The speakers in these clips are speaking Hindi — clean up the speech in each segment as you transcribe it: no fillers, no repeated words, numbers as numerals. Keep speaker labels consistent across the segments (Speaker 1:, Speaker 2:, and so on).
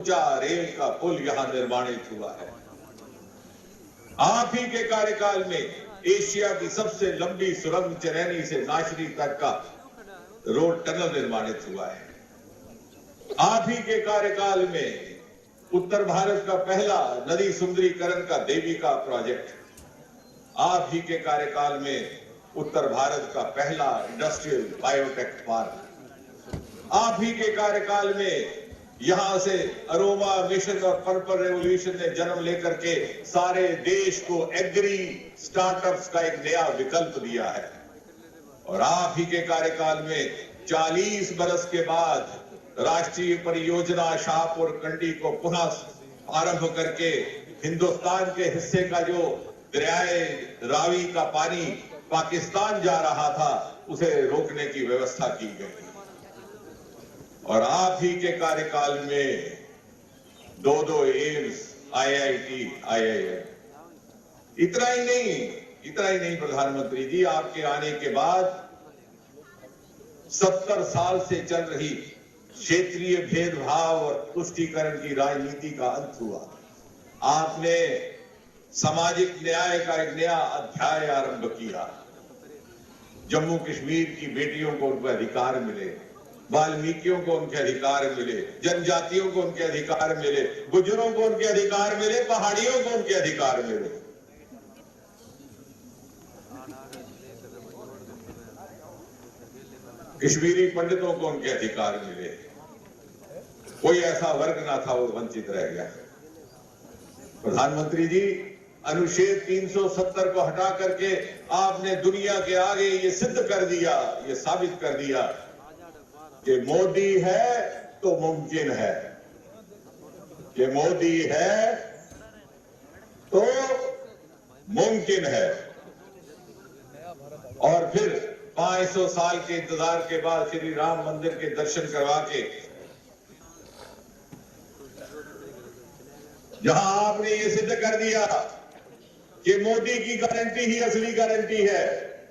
Speaker 1: रेल का पुल यहां निर्माणित हुआ है। आप ही के कार्यकाल में एशिया की सबसे लंबी सुरंग चरैनी से नाशरी तक का रोड टनल निर्माणित हुआ है। आप ही के कार्यकाल में उत्तर भारत का पहला नदी सुंदरीकरण का देविका प्रोजेक्ट, आप ही के कार्यकाल में उत्तर भारत का पहला इंडस्ट्रियल बायोटेक पार्क, आप ही के कार्यकाल में यहां से अरोमा मिशन और पर्पल रेवोल्यूशन ने जन्म लेकर के सारे देश को एग्री स्टार्टअप्स का एक नया विकल्प दिया है। और आप ही के कार्यकाल में 40 बरस के बाद राष्ट्रीय परियोजना शाहपुर कंडी को पुनः आरंभ करके हिंदुस्तान के हिस्से का जो दरियाए रावी का पानी पाकिस्तान जा रहा था उसे रोकने की व्यवस्था की गई। और आप ही के कार्यकाल में दो एम्स, IIT, IIM, इतना ही नहीं प्रधानमंत्री जी, आपके आने के बाद 70 साल से चल रही क्षेत्रीय भेदभाव और तुष्टीकरण की राजनीति का अंत हुआ। आपने सामाजिक न्याय का एक नया अध्याय आरंभ किया। जम्मू कश्मीर की बेटियों को उनके अधिकार मिले, वाल्मीकियों को उनके अधिकार मिले, जनजातियों को उनके अधिकार मिले, गुज्जरों को उनके अधिकार मिले, पहाड़ियों को उनके अधिकार मिले। कश्मीरी पंडितों को उनके अधिकार मिले। कोई ऐसा वर्ग ना था वो वंचित रह गया। प्रधानमंत्री जी, अनुच्छेद 370 को हटा करके आपने दुनिया के आगे ये सिद्ध कर दिया, ये साबित कर दिया कि मोदी है तो मुमकिन है, कि मोदी है तो मुमकिन है। और फिर 500 साल के इंतजार के बाद श्री राम मंदिर के दर्शन करवा के जहां आपने ये सिद्ध कर दिया कि मोदी की गारंटी ही असली गारंटी है,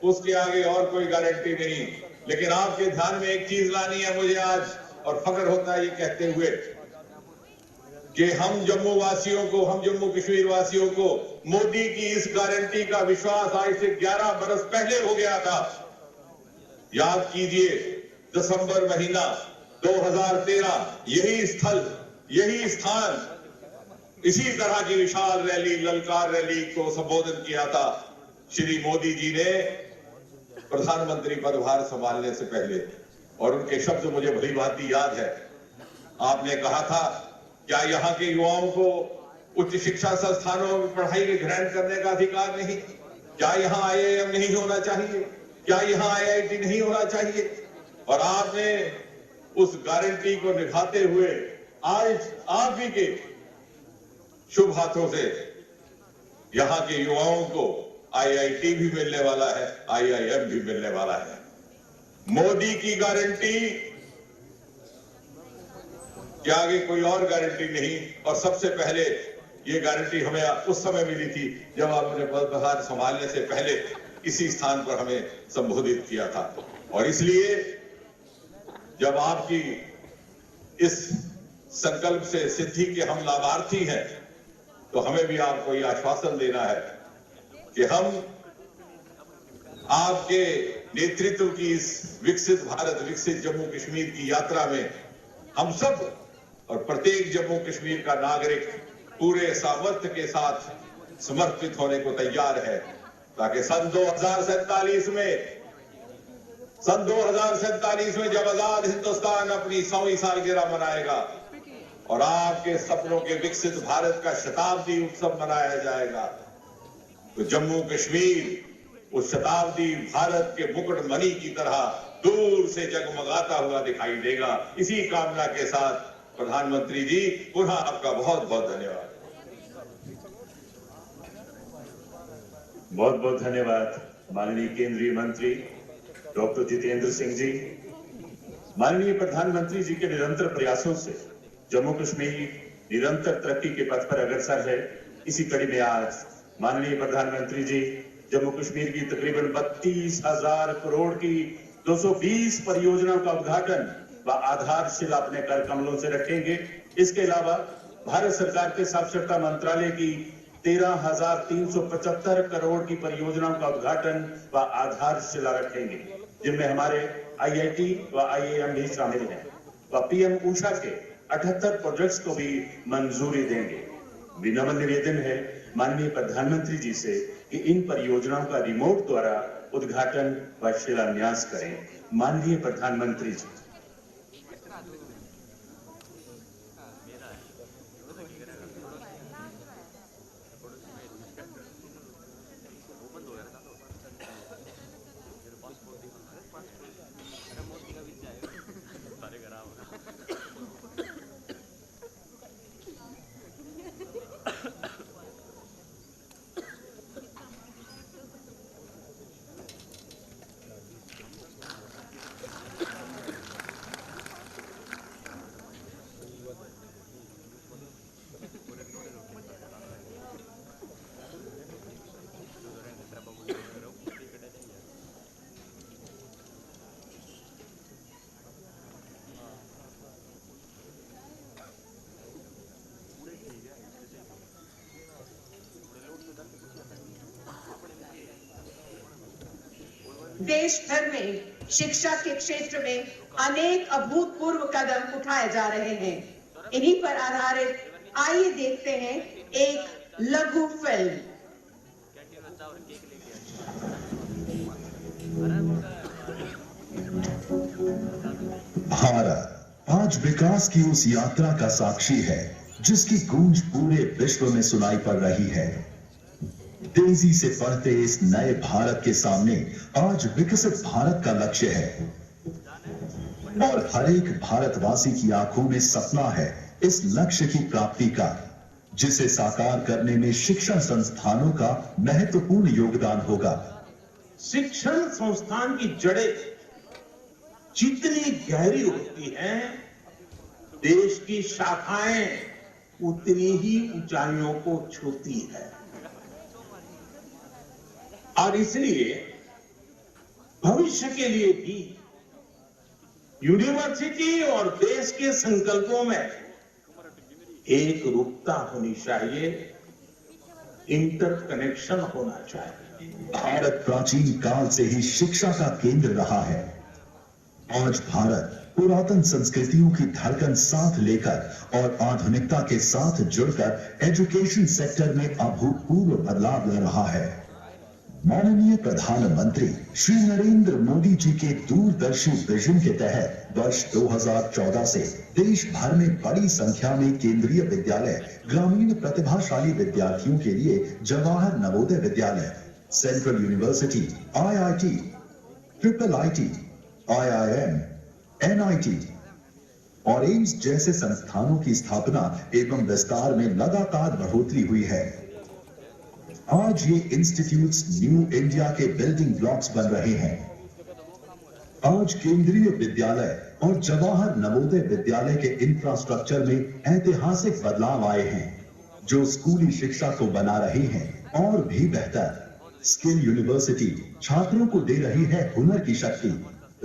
Speaker 1: उसके आगे और कोई गारंटी नहीं। लेकिन आपके ध्यान में एक चीज लानी है मुझे आज, और फख्र होता है ये कहते हुए कि हम जम्मू वासियों को, हम जम्मू कश्मीर वासियों को मोदी की इस गारंटी का विश्वास आज से 11 बरस पहले हो गया था। याद कीजिए, दिसंबर महीना 2013, यही स्थल, यही स्थान, इसी तरह की विशाल रैली, ललकार रैली को संबोधित किया था श्री मोदी जी ने प्रधानमंत्री पदभार संभालने से पहले। और उनके शब्द मुझे भली भांति याद है। आपने कहा था, क्या यहाँ के युवाओं को उच्च शिक्षा संस्थानों में पढ़ाई ग्रहण करने का अधिकार नहीं? क्या यहाँ IIM नहीं होना चाहिए? क्या यहाँ IIT नहीं होना चाहिए? और आपने उस गारंटी को निभाते हुए आज आप भी के शुभ हाथों से यहां के युवाओं को IIT भी मिलने वाला है, IIM भी मिलने वाला है। मोदी की गारंटी के आगे कोई और गारंटी नहीं। और सबसे पहले ये गारंटी हमें उस समय मिली थी जब आपने पदभार संभालने से पहले इसी स्थान पर हमें संबोधित किया था। और इसलिए जब आपकी इस संकल्प से सिद्धि के हम लाभार्थी हैं, तो हमें भी आपको यह आश्वासन देना है कि हम आपके नेतृत्व की इस विकसित भारत, विकसित जम्मू कश्मीर की यात्रा में हम सब और प्रत्येक जम्मू कश्मीर का नागरिक पूरे सामर्थ्य के साथ समर्पित होने को तैयार है, ताकि सन 2047 में जब आजाद हिंदुस्तान अपनी 100वीं सालगिरह मनाएगा और आपके सपनों के विकसित भारत का शताब्दी उत्सव मनाया जाएगा, तो जम्मू कश्मीर उस शताब्दी भारत के मुकुटमणि की तरह दूर से जगमगाता हुआ दिखाई देगा। इसी कामना के साथ प्रधानमंत्री जी, पुनः आपका बहुत बहुत धन्यवाद।
Speaker 2: बहुत बहुत धन्यवाद माननीय केंद्रीय मंत्री डॉक्टर जितेंद्र सिंह जी। माननीय प्रधानमंत्री जी के निरंतर प्रयासों से जम्मू कश्मीर निरंतर तरक्की के पथ पर अग्रसर है। इसी कड़ी में आज माननीय प्रधानमंत्री जी जम्मू कश्मीर की तकरीबन 32,000 करोड़ की 220 परियोजनाओं का उद्घाटन व आधारशिला अपने कर कमलों से रखेंगे। इसके अलावा भारत सरकार के साक्षरता मंत्रालय की 13,375 करोड़ की परियोजनाओं का उद्घाटन व आधारशिला रखेंगे, जिनमें हमारे IIT व IIM भी शामिल हैं व PM ऊषा के 78 प्रोजेक्ट्स को भी मंजूरी देंगे। विनम्र निवेदन है माननीय प्रधानमंत्री जी से कि इन परियोजनाओं का रिमोट द्वारा उद्घाटन व शिलान्यास करें। माननीय प्रधानमंत्री जी।
Speaker 3: देश भर में शिक्षा के क्षेत्र में अनेक अभूतपूर्व कदम उठाए जा रहे हैं। इन्हीं पर आधारित आइए देखते हैं एक लघु फिल्म।
Speaker 4: भारत आज विकास की उस यात्रा का साक्षी है जिसकी गूंज पूरे विश्व में सुनाई पड़ रही है। तेजी से बढ़ते इस नए भारत के सामने आज विकसित भारत का लक्ष्य है और हर एक भारतवासी की आंखों में सपना है इस लक्ष्य की प्राप्ति का, जिसे साकार करने में शिक्षण संस्थानों का महत्वपूर्ण योगदान होगा।
Speaker 5: शिक्षण संस्थान की जड़ें जितनी गहरी होती हैं, देश की शाखाएं उतनी ही ऊंचाइयों को छूती है और इसलिए भविष्य के लिए भी यूनिवर्सिटी और देश के संकल्पों में एक रूपता होनी चाहिए, इंटरकनेक्शन होना चाहिए।
Speaker 4: भारत प्राचीन काल से ही शिक्षा का केंद्र रहा है। आज भारत पुरातन संस्कृतियों की धड़कन साथ लेकर और आधुनिकता के साथ जुड़कर एजुकेशन सेक्टर में अभूतपूर्व बदलाव ला रहा है। माननीय प्रधानमंत्री श्री नरेंद्र मोदी जी के दूरदर्शी विजन के तहत वर्ष 2014 से देश भर में बड़ी संख्या में केंद्रीय विद्यालय ग्रामीण प्रतिभाशाली विद्यार्थियों के लिए Jawahar Navodaya Vidyalaya, central university, IIT, IIIT, IIM, NIT और एम्स जैसे संस्थानों की स्थापना एवं विस्तार में लगातार बढ़ोतरी हुई है। आज ये इंस्टीट्यूट्स न्यू इंडिया के बिल्डिंग ब्लॉक्स बन रहे हैं। आज केंद्रीय विद्यालय और जवाहर नवोदय विद्यालय के इंफ्रास्ट्रक्चर में ऐतिहासिक बदलाव आए हैं, जो स्कूली शिक्षा को बना रहे हैं और भी बेहतर। स्किल यूनिवर्सिटी छात्रों को दे रही है हुनर की शक्ति।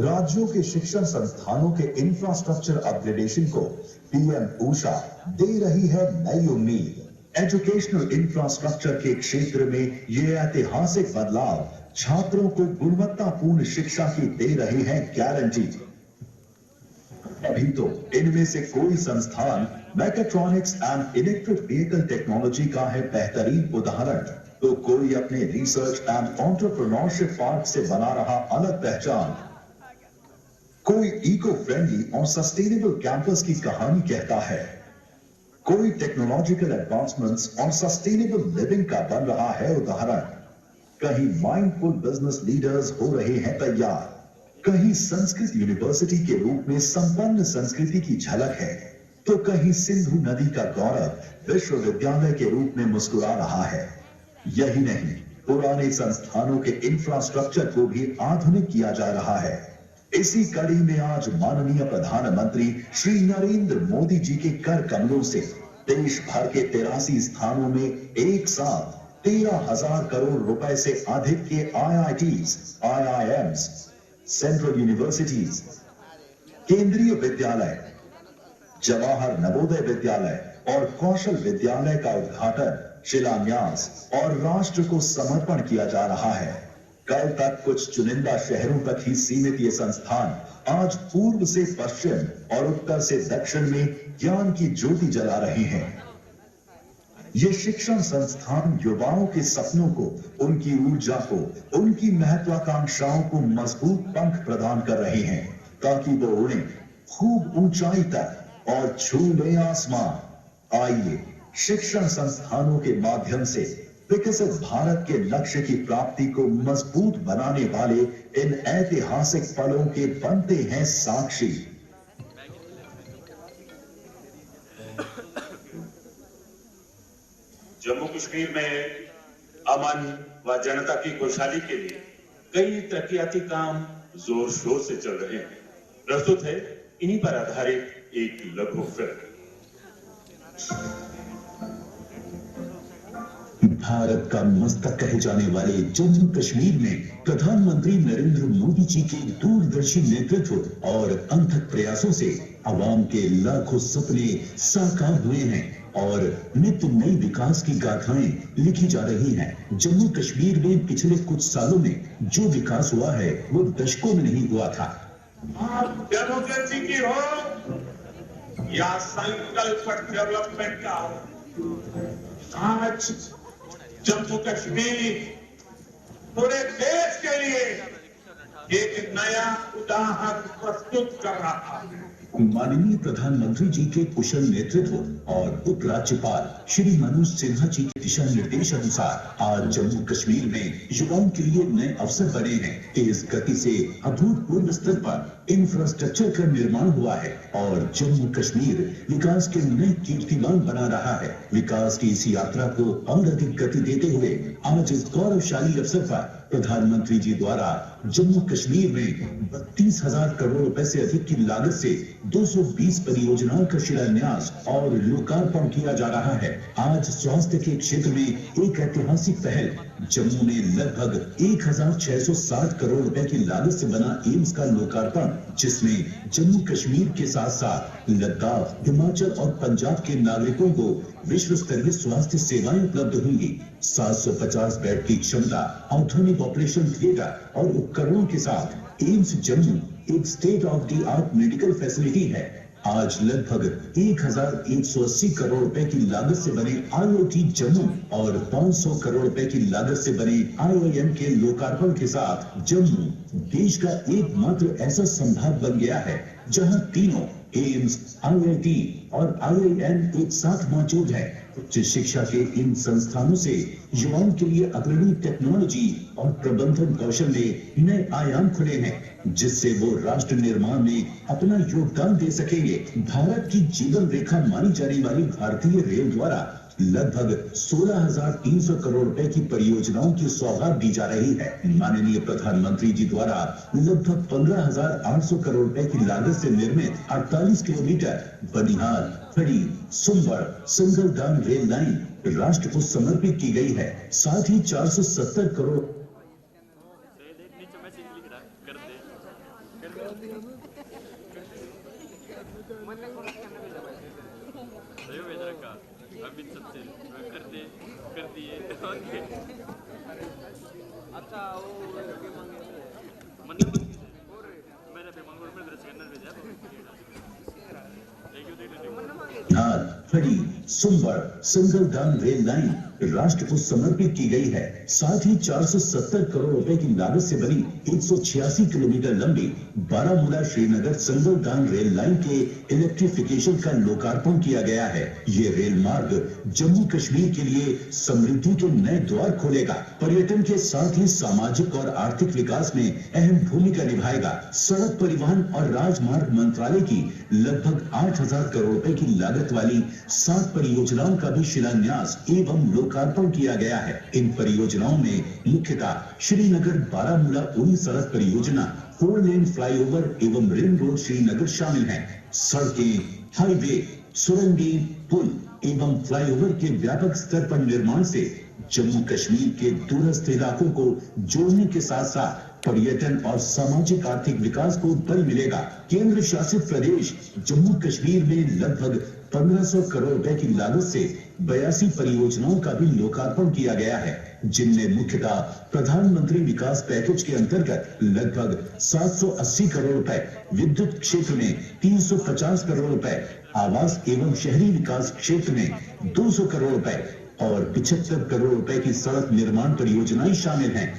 Speaker 4: राज्यों के शिक्षण संस्थानों के इंफ्रास्ट्रक्चर अपग्रेडेशन को PM ऊषा दे रही है नई उम्मीद। एजुकेशनल इंफ्रास्ट्रक्चर के क्षेत्र में ये ऐतिहासिक बदलाव छात्रों को गुणवत्तापूर्ण शिक्षा की दे रहे हैं गारंटी। अभी तो इनमें से कोई संस्थान mechatronics and electric vehicle technology का है बेहतरीन उदाहरण, तो कोई अपने रिसर्च एंड एंटरप्रेन्योरशिप पार्क से बना रहा अलग पहचान। कोई इको फ्रेंडली और सस्टेनेबल कैंपस की कहानी कहता है। कोई टेक्नोलॉजिकल एडवांसमेंट्स और सस्टेनेबल लिविंग का बन रहा है उदाहरण। कहीं माइंडफुल बिजनेस लीडर्स हो रहे हैं तैयार, कहीं संस्कृत यूनिवर्सिटी के रूप में संपन्न संस्कृति की झलक है, तो कहीं सिंधु नदी का गौरव विश्वविद्यालय के रूप में मुस्कुरा रहा है। यही नहीं, पुराने संस्थानों के इंफ्रास्ट्रक्चर को भी आधुनिक किया जा रहा है। इसी कड़ी में आज माननीय प्रधानमंत्री श्री नरेंद्र मोदी जी के कर कमलों से देश भर के 83 स्थानों में एक साथ 13,000 करोड़ रुपए से अधिक के IITs, IIMs, सेंट्रल यूनिवर्सिटीज, केंद्रीय विद्यालय, जवाहर नवोदय विद्यालय और कौशल विद्यालय का उद्घाटन, शिलान्यास और राष्ट्र को समर्पण किया जा रहा है। कल तक कुछ चुनिंदा शहरों तक ही सीमित ये संस्थान आज पूर्व से पश्चिम और उत्तर से दक्षिण में ज्ञान की ज्योति जला रहे हैं। ये शिक्षण संस्थान युवाओं के सपनों को, उनकी ऊर्जा को, उनकी महत्वाकांक्षाओं को मजबूत पंख प्रदान कर रहे हैं ताकि वो उड़ें खूब ऊंचाई तक और छू लें आसमान। आइए शिक्षण संस्थानों के माध्यम से विकसित भारत के लक्ष्य की प्राप्ति को मजबूत बनाने वाले इन ऐतिहासिक पलों के बनते हैं साक्षी।
Speaker 2: जम्मू कश्मीर में अमन व जनता की खुशहाली के लिए कई तरक्याती काम जोर शोर से चल रहे हैं। प्रस्तुत है इन्हीं पर आधारित एक लघु फिल्म।
Speaker 4: भारत का मस्तक कहे जाने वाले जम्मू कश्मीर में प्रधानमंत्री नरेंद्र मोदी जी के दूरदर्शी नेतृत्व और अथक प्रयासों से आवाम के लाखों सपने साकार हुए हैं और नित्य नई विकास की गाथाएं लिखी जा रही हैं। जम्मू कश्मीर में पिछले कुछ सालों में जो विकास हुआ है वो दशकों में नहीं हुआ था।
Speaker 1: आप डेमोक्रेसी की हो या संकल्प डेवलपमेंट का हो, आज जम्मू कश्मीर पूरे देश के लिए एक नया उदाहरण प्रस्तुत कर रहा है।
Speaker 4: माननीय प्रधानमंत्री जी के कुशल नेतृत्व और उप राज्यपाल श्री मनोज सिन्हा जी के दिशा निर्देश अनुसार आज जम्मू कश्मीर में युवाओं के लिए नए अवसर बने हैं। तेज गति से अभूतपूर्व स्तर पर इंफ्रास्ट्रक्चर का निर्माण हुआ है और जम्मू कश्मीर विकास के नए कीर्तिमान बना रहा है। विकास की इस यात्रा को और अधिक गति देते हुए आज इस गौरवशाली अवसर पर प्रधानमंत्री जी द्वारा जम्मू कश्मीर में 32,000 करोड़ रुपए से अधिक की लागत से 220 परियोजनाओं का शिलान्यास और लोकार्पण किया जा रहा है। आज स्वास्थ्य के क्षेत्र में एक ऐतिहासिक पहल, जम्मू में लगभग 1,660 करोड़ रुपए की लागत से बना एम्स का लोकार्पण, जिसमें जम्मू कश्मीर के साथ साथ लद्दाख, हिमाचल और पंजाब के नागरिकों को विश्व स्तरीय स्वास्थ्य सेवाएं उपलब्ध होंगी। 750 बेड की क्षमता, आधुनिक ऑपरेशन थिएटर और उपकरणों के साथ एम्स जम्मू एक state of the art medical facility है। आज लगभग 1,180 करोड़ रुपए की लागत से बने IIT जम्मू और 500 करोड़ रुपए की लागत से बने IIM के लोकार्पण के साथ जम्मू देश का एकमात्र ऐसा संभाग बन गया है जहां तीनों एम्स, IIT और IIM एक साथ मौजूद है। उच्च शिक्षा के इन संस्थानों से युवाओं के लिए अग्रणी टेक्नोलॉजी और प्रबंधन कौशल में नए आयाम खुले हैं, जिससे वो राष्ट्र निर्माण में अपना योगदान दे सकेंगे। भारत की जीवन रेखा मानी जाने वाली भारतीय रेल द्वारा लगभग 16,300 करोड़ रुपए की परियोजनाओं की सौगात दी जा रही है। माननीय प्रधानमंत्री जी द्वारा लगभग 15,800 करोड़ रुपए की लागत से निर्मित 48 किलोमीटर बनिहाल, खड़ी, सुंबर, संगलदान रेल लाइन राष्ट्र को समर्पित की गई है। साथ ही 470 करोड़ खड़ी, सुंबर, संगलदान रेल लाइन राष्ट्र को समर्पित की गई है। साथ ही 470 करोड़ रुपए की लागत से बनी 186 किलोमीटर लंबी बारामूला श्रीनगर संगलदान रेल लाइन के इलेक्ट्रिफिकेशन का लोकार्पण किया गया है। ये रेल मार्ग जम्मू कश्मीर के लिए समृद्धि के नए द्वार खोलेगा, पर्यटन के साथ ही सामाजिक और आर्थिक विकास में अहम भूमिका निभाएगा। सड़क परिवहन और राजमार्ग मंत्रालय की लगभग 8,000 करोड़ रुपए की लागत वाली 7 परियोजनाओं का भी शिलान्यास एवं लोकार्पण किया गया है। इन परियोजनाओं में मुख्यतः श्रीनगर बारामूला उड़ी सड़क परियोजना, 4 लेन फ्लाईओवर एवं रिंग रोड श्रीनगर शामिल हैं। सड़कें, हाईवे, सुरंगें, पुल एवं फ्लाईओवर के व्यापक स्तर पर निर्माण से जम्मू कश्मीर के दूरस्थ इलाकों को जोड़ने के साथ साथ पर्यटन और सामाजिक आर्थिक विकास को बल मिलेगा। केंद्र शासित प्रदेश जम्मू कश्मीर में लगभग 1500 करोड़ रुपए की लागत से 82 परियोजनाओं का भी लोकार्पण किया गया है, जिनमें मुख्यतः प्रधानमंत्री विकास पैकेज के अंतर्गत लगभग 780 करोड़ रुपए, विद्युत क्षेत्र में 350 करोड़ रुपए, आवास एवं शहरी विकास क्षेत्र में 200 करोड़ रुपए और 75 करोड़ रुपए की सड़क निर्माण परियोजनाएं शामिल हैं।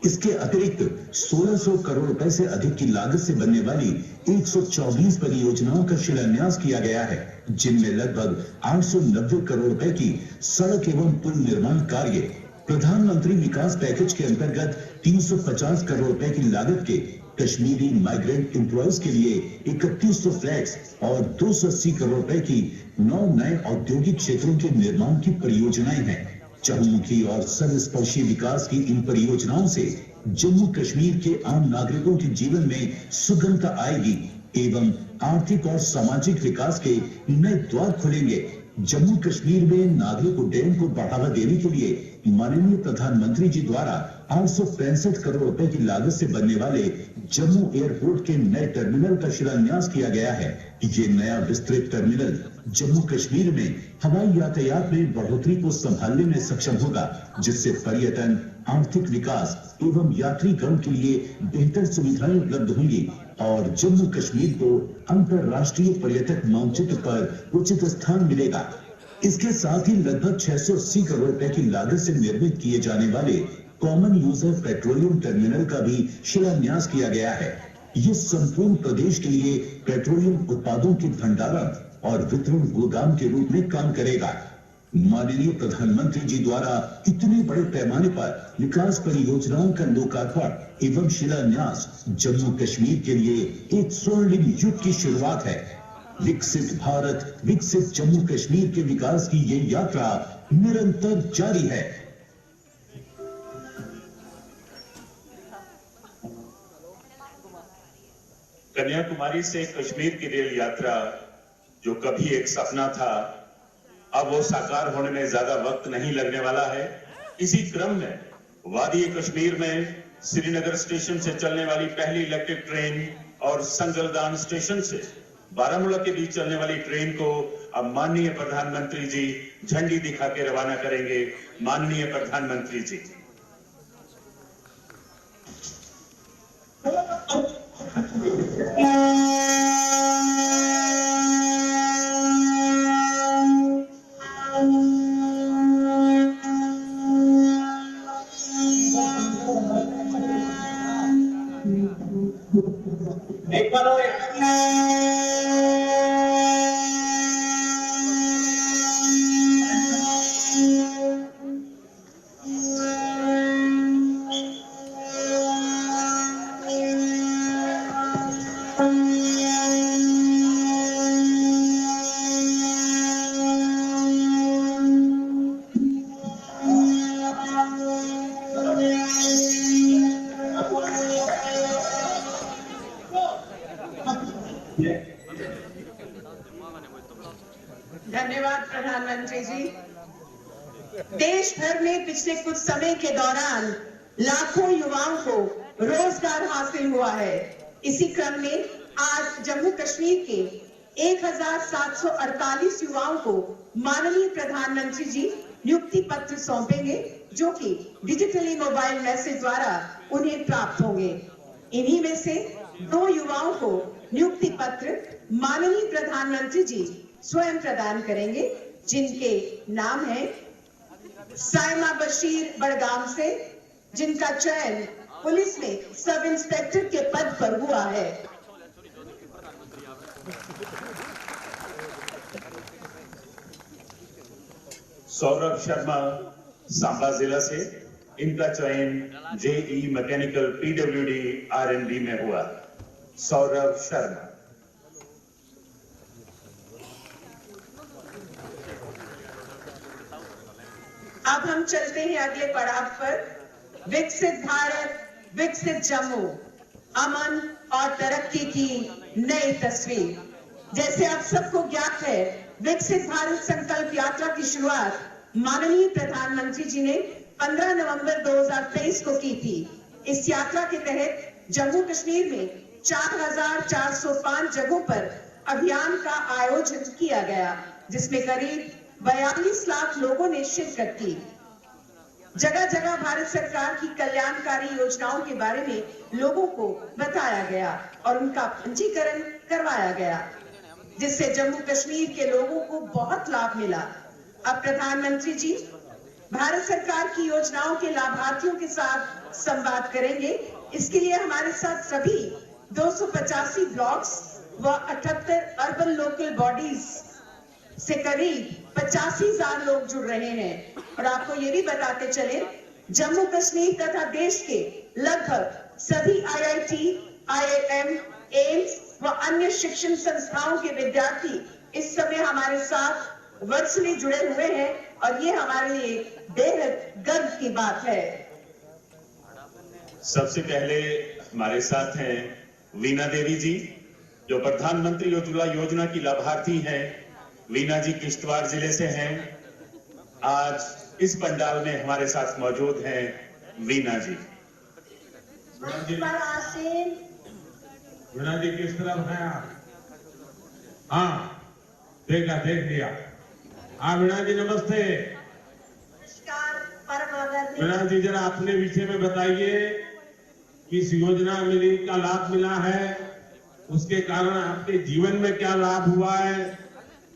Speaker 4: इसके अतिरिक्त 1600 करोड़ रुपए से अधिक की लागत से बनने वाली 124 परियोजनाओं का शिलान्यास किया गया है, जिनमें लगभग 890 करोड़ रुपए की सड़क एवं पुल निर्माण कार्य, प्रधानमंत्री विकास पैकेज के अंतर्गत 350 करोड़ रुपए की लागत के कश्मीरी माइग्रेंट एम्प्लॉयज के लिए 3100 फ्लैट्स और 280 करोड़ रुपए की 9 नए औद्योगिक क्षेत्रों के निर्माण की परियोजनाएं हैं। चहुमुखी और सर्वस्पर्शी विकास की इन परियोजनाओं से जम्मू कश्मीर के आम नागरिकों के जीवन में सुगमता आएगी एवं आर्थिक और सामाजिक विकास के नए द्वार खुलेंगे। जम्मू कश्मीर में नागरिक उड्डयन को बढ़ावा देने के लिए माननीय प्रधानमंत्री जी द्वारा 865 करोड़ रुपए की लागत से बनने वाले जम्मू एयरपोर्ट के नए टर्मिनल का शिलान्यास किया गया है। ये नया विस्तृत टर्मिनल जम्मू कश्मीर में हवाई यातायात में बढ़ोतरी को संभालने में सक्षम होगा, जिससे पर्यटन, आर्थिक विकास एवं यात्रीगण के लिए बेहतर सुविधाएं उपलब्ध होंगी और जम्मू कश्मीर को अंतरराष्ट्रीय पर्यटक मानचित्र पर उचित स्थान मिलेगा। इसके साथ ही लगभग 680 करोड़ रुपए की लागत से निर्मित किए जाने वाले कॉमन यूजर पेट्रोलियम टर्मिनल का भी शिलान्यास किया गया है। ये संपूर्ण प्रदेश के लिए पेट्रोलियम उत्पादों के भंडारण और वितरण गोदाम के रूप में काम करेगा। माननीय प्रधानमंत्री जी द्वारा इतने बड़े पैमाने पर विकास परियोजनाओं का लोकार्पण एवं शिलान्यास जम्मू कश्मीर के लिए एक स्वर्णिम युग की शुरुआत है। विकसित भारत, विकसित जम्मू कश्मीर के विकास की ये यात्रा निरंतर जारी है।
Speaker 2: कन्याकुमारी से कश्मीर की रेल यात्रा जो कभी एक सपना था, अब वो साकार होने में ज्यादा वक्त नहीं लगने वाला है। इसी क्रम में वादी कश्मीर में श्रीनगर स्टेशन से चलने वाली पहली इलेक्ट्रिक ट्रेन और संगलदान स्टेशन से बारामूला के बीच चलने वाली ट्रेन को अब माननीय प्रधानमंत्री जी झंडी दिखा के रवाना करेंगे। माननीय प्रधानमंत्री जी।
Speaker 3: धन्यवाद प्रधानमंत्री जी। देश भर में पिछले कुछ समय के दौरान लाखों युवाओं को रोजगार हासिल हुआ है। इसी क्रम में आज जम्मू कश्मीर के 1748 युवाओं को माननीय प्रधानमंत्री जी नियुक्ति पत्र सौंपेंगे, जो कि डिजिटली मोबाइल मैसेज द्वारा उन्हें प्राप्त होंगे। इन्हीं में से 2 युवाओं को नियुक्ति पत्र माननीय प्रधानमंत्री जी स्वयं प्रदान करेंगे, जिनके नाम है साइमा बशीर बड़गाम से, जिनका चयन पुलिस में सब इंस्पेक्टर के पद पर हुआ है।
Speaker 2: सौरभ शर्मा सांबा जिला से, इनका चयन जेई मैकेनिकल PWD R&D में हुआ। सौरभ शर्मा।
Speaker 3: अब हम चलते हैं अगले पड़ाव पर। विकसित भारत, विकसित जम्मू, अमन और तरक्की की नई तस्वीर। जैसे आप सबको ज्ञात है, विकसित भारत संकल्प यात्रा की शुरुआत माननीय प्रधानमंत्री जी ने 15 नवंबर 2023 को की थी। इस यात्रा के तहत जम्मू कश्मीर में 4,405 जगहों पर अभियान का आयोजन किया गया, जिसमें करीब 42 लाख लोगों ने शिरकत की। जगह जगह भारत सरकार की कल्याणकारी योजनाओं के बारे में लोगों को बताया गया और उनका पंजीकरण करवाया गया, जिससे जम्मू कश्मीर के लोगों को बहुत लाभ मिला। अब प्रधानमंत्री जी भारत सरकार की योजनाओं के लाभार्थियों के साथ संवाद करेंगे। इसके लिए हमारे साथ सभी 285 ब्लॉक्स व 78 अर्बन लोकल बॉडीज से करीब 85,000 लोग जुड़ रहे हैं। और आपको ये भी बताते चले, जम्मू कश्मीर तथा देश के लगभग सभी IIT, IIM, एम्स व अन्य शिक्षण संस्थाओं के विद्यार्थी इस समय हमारे साथ वर्चुअली जुड़े हुए हैं और ये हमारे लिए बेहद गर्व की बात है।
Speaker 2: सबसे पहले हमारे साथ हैं वीना देवी जी, जो प्रधानमंत्री उज्ज्वला योजना की लाभार्थी हैं। वीना जी किश्तवाड़ जिले से हैं। आज इस पंडाल में हमारे साथ मौजूद हैं वीना जी।
Speaker 5: वीना जी किस तरफ हैं आप? हाँ, देख लिया। हाँ वीना जी नमस्ते।
Speaker 3: नमस्कार परम आदरणीय।
Speaker 5: वीना जी जरा अपने विषय में बताइए, किस योजना मिली का लाभ मिला है, उसके कारण आपके जीवन में क्या लाभ हुआ है,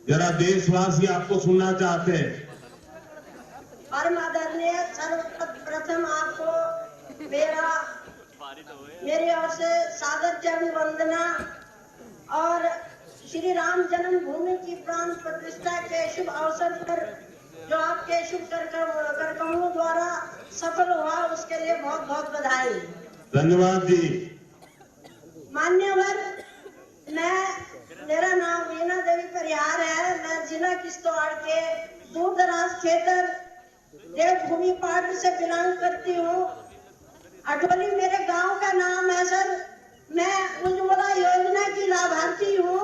Speaker 5: जरा देशवासी आपको सुनना चाहते हैं।
Speaker 6: परम आदरणीय, सर्वप्रथम आपको मेरी ओर से सादर चरण वंदना और श्री राम जन्मभूमि की प्राण प्रतिष्ठा के शुभ अवसर पर जो आपके शुभ कार्यक्रमों द्वारा सफल हुआ, उसके लिए बहुत बहुत बधाई।
Speaker 5: धन्यवाद जी।
Speaker 6: मान्यवर, मेरा नाम वीना देवी परिहार है। मैं जिला किश्तवाड़ के दूर दराज क्षेत्र देवभूमि पार्ट से बिलोंग करती हूँ। अठोली मेरे गांव का नाम है सर। मैं उज्ज्वला योजना की लाभार्थी हूँ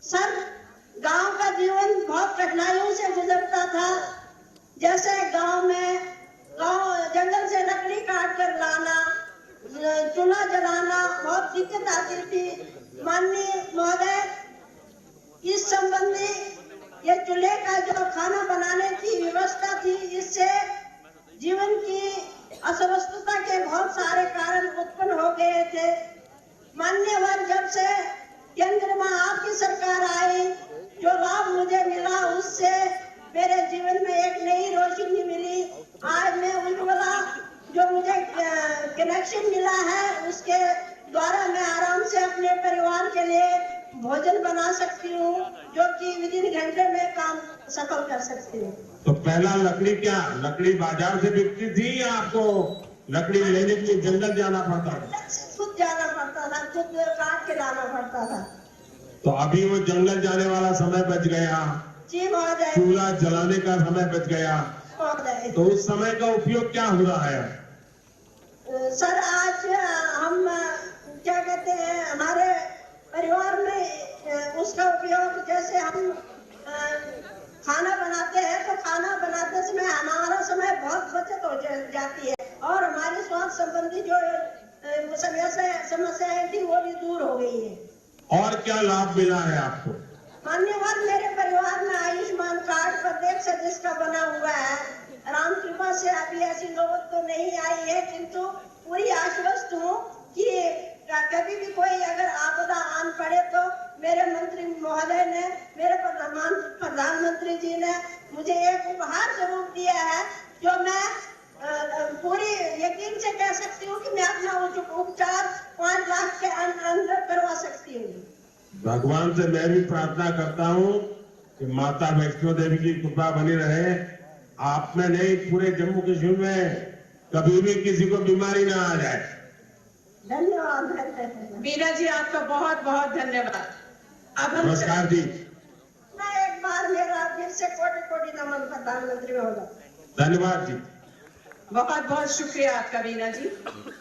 Speaker 6: सर। गांव का जीवन बहुत कठिनाइयों से गुजरता था। जैसे गांव जंगल से लकड़ी काट कर लाना, चूल्हा जलाना, बहुत दिक्कत आती थी। माननीय महोदय, इस संबंधी ये चूल्हे का जो खाना बनाने की व्यवस्था थी, इससे जीवन की अस्वस्थता के बहुत सारे कारण उत्पन्न हो गए थे। मान्यवर, जब से केंद्र में आपकी सरकार आई, जो लाभ मुझे मिला, उससे मेरे जीवन में एक नई रोशनी मिली। आज मैं उज्ज्वला जो मुझे कनेक्शन मिला है, उसके द्वारा मैं आराम से अपने परिवार के लिए भोजन बना सकती हूँ, जो कि विदिन घंटे में काम सफल कर सकती हूँ।
Speaker 5: तो पहला लकड़ी बाजार से बिकती थी या आपको लकड़ी लेने के लिए जंगल जाना पड़ता था?
Speaker 6: खुद जाना पड़ता था, खुद काट के लाना पड़ता था।
Speaker 5: तो अभी वो जंगल जाने वाला समय बच गया,
Speaker 6: जी महोदय।
Speaker 5: चूल्हा जलाने का समय बच गया,
Speaker 6: महोदय।
Speaker 5: तो उस समय का उपयोग क्या हो रहा है?
Speaker 6: सर, आज हम क्या कहते हैं, हमारे परिवार में उसका उपयोग, जैसे हम खाना बनाते हैं तो खाना बनाते समय हमारा समय बहुत बचत हो जाती है और हमारे स्वास्थ्य संबंधी जो समस्याएं थी वो भी दूर हो गई है।
Speaker 5: और क्या लाभ मिला है आपको?
Speaker 6: मान्यवर, मेरे परिवार में आयुष्मान कार्ड प्रत्येक सदस्य का बना हुआ है। राम कृपा से अभी ऐसी नौबत तो नहीं आई है, किंतु पूरी आश्वस्त हूँ कि कभी भी कोई अगर आपदा आन पड़े तो मेरे मंत्री महोदय ने, मेरे प्रधानमंत्री जी ने मुझे एक उपहार जरूर दिया है, जो मैं पूरी यकीन से कह सकती हूँ कि मैं अपना उपचार 5 लाख के अंदर करवा सकती हूँ।
Speaker 5: भगवान से मैं भी प्रार्थना करता हूँ कि माता वैष्णो देवी की कृपा बनी रहे। आप में नहीं, पूरे जम्मू कश्मीर में कभी भी किसी को बीमारी ना आ जाए।
Speaker 6: धन्यवाद
Speaker 3: वीना जी, आपका बहुत बहुत धन्यवाद। अब हम
Speaker 5: नमस्कार जी।
Speaker 6: मैं एक बार मेरा दिल से कोटि नमन प्रधानमंत्री महोदय।
Speaker 5: धन्यवाद जी।
Speaker 3: बहुत बहुत शुक्रिया आपका वीना जी।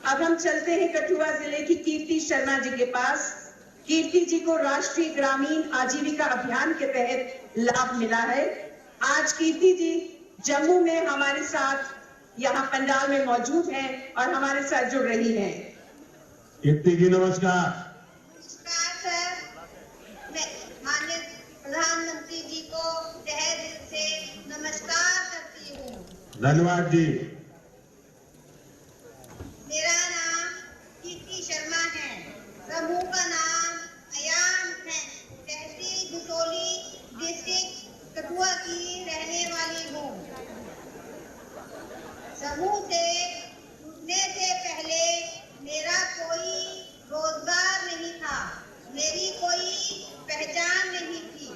Speaker 3: अब हम चलते हैं कठुआ जिले की कीर्ति शर्मा जी के पास। कीर्ति जी को राष्ट्रीय ग्रामीण आजीविका अभियान के तहत लाभ मिला है। आज कीर्ति जी जम्मू में हमारे साथ यहाँ पंडाल में मौजूद हैं और हमारे साथ जुड़ रही हैं।
Speaker 5: कीर्ति जी नमस्कार।
Speaker 6: नमस्कार सर, मैं माननीय प्रधानमंत्री जी को तहे दिल से नमस्कार करती हूँ।
Speaker 5: धन्यवाद जी।
Speaker 6: मेरा नाम कीर्ति शर्मा है। समूह का नाम अयान है। तहसील भुतोली, डिस्ट्रिक्ट कठुआ की रहने वाली हूँ। समूह से जुड़ने से पहले मेरा कोई रोजगार नहीं था, मेरी कोई पहचान नहीं थी।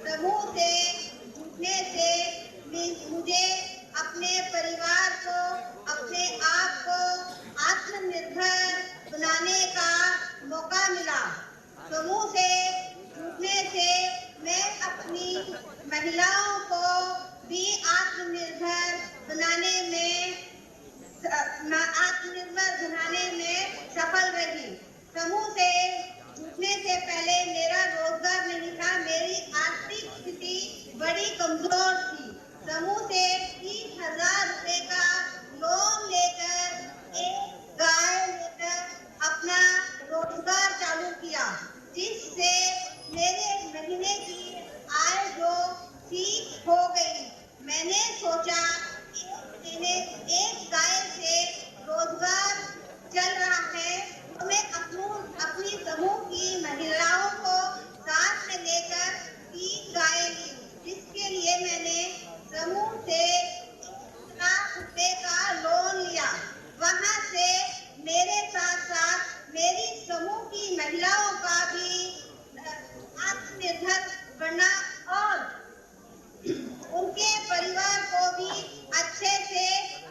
Speaker 6: समूह से जुड़ने से मुझे अपने परिवार को, अपने आप को आत्मनिर्भर बनाने का मौका मिला। समूह से जुड़ने से मैं अपनी महिलाओं को भी आत्मनिर्भर बनाने में सफल रही। समूह से जुड़ने से पहले मेरा रोजगार नहीं था, मेरी आर्थिक स्थिति बड़ी कमजोर थी। समूह से 30,000 रुपए का लोन लेकर एक गाय लेकर अपना रोजगार चालू किया, जिससे मेरे महीने की आय जो ठीक हो गई। मैंने सोचा एक गाय से रोजगार चल रहा है, तो मैं अपनी समूह की महिलाओं को साथ में लेकर 3 गायें ली, जिसके लिए मैंने समूह से 1 लाख रुपए का लोन लिया। वहां से मेरे साथ साथ मेरी समूह की महिलाओं का भी आत्मनिर्भर बनना और उनके परिवार को भी अच्छे से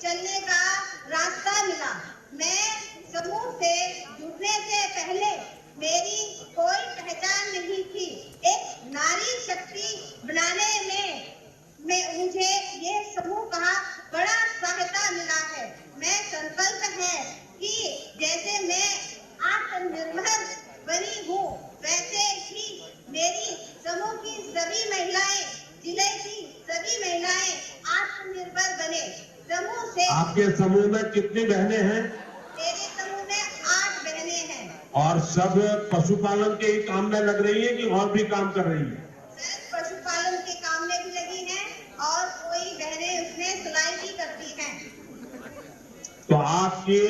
Speaker 6: चलने का रास्ता मिला। मैं समूह से जुड़ने से पहले मेरी कोई पहचान नहीं थी। एक नारी शक्ति बनाने में मुझे ये समूह का बड़ा सहायता मिला है। मैं संकल्प है कि जैसे मैं आत्मनिर्भर बनी हूँ, वैसे ही मेरी समूह की सभी महिलाएं, जिले की सभी महिलाएं आत्मनिर्भर बने। समूह से
Speaker 5: आपके समूह में कितनी बहनें हैं?
Speaker 6: मेरे समूह में 8 बहनें हैं।
Speaker 5: और सब पशुपालन के ही काम में लग रही है कि और भी काम कर रही है?
Speaker 6: पशुपालन के काम में भी लगी हैं और कोई बहनें उसमें सिलाई भी करती हैं।
Speaker 5: तो आपके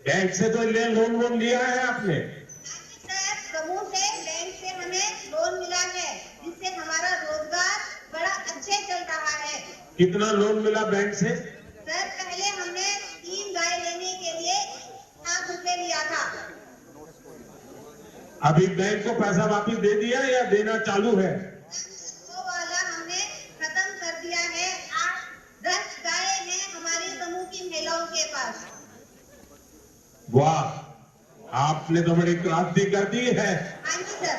Speaker 5: बैंक से तो लोन लिया है आपने?
Speaker 6: सर, समूह से बैंक से हमें लोन मिला है, जिससे हमारा रोजगार बड़ा अच्छे चल रहा है।
Speaker 5: कितना लोन मिला बैंक से?
Speaker 6: सर, पहले हमने 3 गाय लेने के लिए 1 लाख रुपए लिया था।
Speaker 5: अभी बैंक को पैसा वापस दे दिया या देना चालू है?
Speaker 6: वो वाला हमने खत्म कर दिया है। 8-10 गायें हैं हमारी समूह की महिलाओं के पास।
Speaker 5: वाह, आपने तो बड़ी क्रांति कर दी है।
Speaker 6: हाँ जी सर।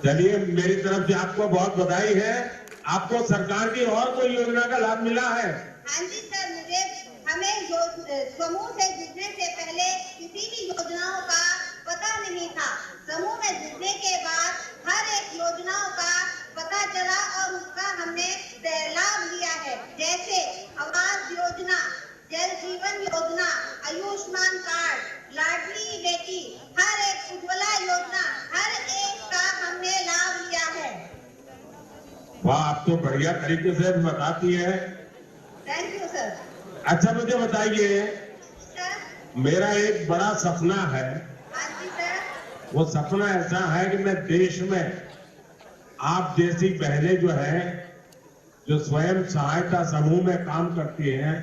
Speaker 5: चलिए, मेरी तरफ से आपको बहुत बधाई है। आपको सरकार की और कोई योजना का लाभ मिला है?
Speaker 6: हाँ जी सर, हमें समूह से जुड़ने से पहले किसी भी योजनाओं का पता नहीं था। समूह में जुड़ने के बाद हर एक योजनाओं का पता चला और उसका हमने लाभ लिया है। जैसे आवास योजना, जल जीवन योजना, आयुष्मान कार्ड, लाडली बेटी, हर एक उज्ज्वला योजना, हर एक का हमने लाभ लिया है।
Speaker 5: वाह, आप तो बढ़िया तरीके से बताती है।
Speaker 6: Thank you sir.
Speaker 5: अच्छा, मुझे बताइए,
Speaker 6: सर।
Speaker 5: मेरा एक बड़ा सपना है।
Speaker 6: हाँ जी सर।
Speaker 5: वो सपना ऐसा है कि मैं देश में आप जैसी बहनें जो है, जो स्वयं सहायता समूह में काम करती हैं,